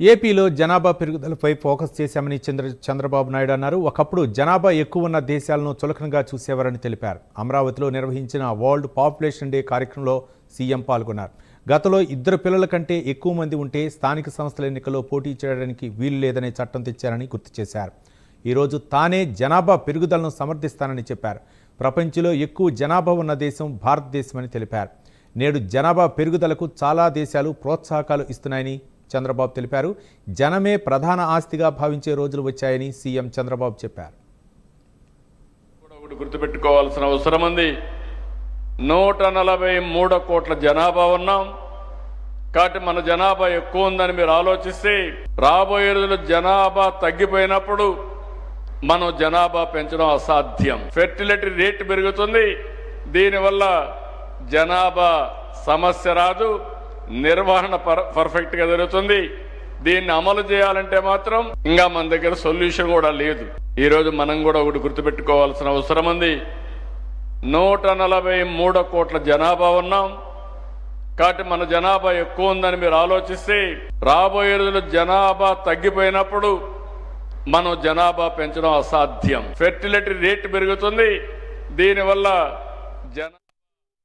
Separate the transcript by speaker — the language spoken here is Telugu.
Speaker 1: ఏపీలో జనాభా పెరుగుదలపై ఫోకస్ చేశామని చంద్రబాబు నాయుడు అన్నారు. ఒకప్పుడు జనాభా ఎక్కువ ఉన్న దేశాలను చులకనగా చూసేవారని తెలిపారు. అమరావతిలో నిర్వహించిన వరల్డ్ పాపులేషన్ డే కార్యక్రమంలో సీఎం పాల్గొన్నారు. గతంలో 2 పిల్లల కంటే ఎక్కువ మంది ఉంటే స్థానిక సంస్థల ఎన్నికల్లో పోటీ చేయడానికి వీలు లేదనే చట్టం తెచ్చారని గుర్తు చేశారు. ఈరోజు తానే జనాభా పెరుగుదలను సమర్థిస్తానని చెప్పారు. ప్రపంచంలో ఎక్కువ జనాభా ఉన్న దేశం భారతదేశమని తెలిపారు. నేడు జనాభా పెరుగుదలకు చాలా దేశాలు ప్రోత్సాహకాలు ఇస్తున్నాయని చంద్రబాబు తెలిపారు. జనమే ప్రధాన ఆస్తిగా భావించే రోజులు వచ్చాయని సీఎం చంద్రబాబు చెప్పారు.
Speaker 2: గుర్తుపెట్టుకోవాల్సిన అవసరం ఉంది. 143 కోట్ల జనాభా ఉన్నాం కాబట్టి మన జనాభా ఎక్కువ ఉందని మీరు ఆలోచిస్తే రాబోయే రోజుల్లో జనాభా తగ్గిపోయినప్పుడు మనం జనాభా పెంచడం అసాధ్యం. ఫెర్టిలిటీ రేట్ పెరుగుతుంది. దీనివల్ల జనాభా సమస్య రాదు, నిర్వహణ పర్ఫెక్ట్ గా జరుగుతుంది. దీన్ని అమలు చేయాలంటే మాత్రం ఇంకా మన దగ్గర సొల్యూషన్ కూడా లేదు. ఈ రోజు మనం కూడా ఒకటి గుర్తుపెట్టుకోవాల్సిన అవసరం ఉంది. 143 కోట్ల జనాభా ఉన్నాం కాబట్టి మన జనాభా ఎక్కువ ఉందని మీరు ఆలోచిస్తే రాబోయే రోజుల్లో జనాభా తగ్గిపోయినప్పుడు మనం జనాభా పెంచడం అసాధ్యం. ఫెర్టిలిటీ రేట్ పెరుగుతుంది. దీనివల్ల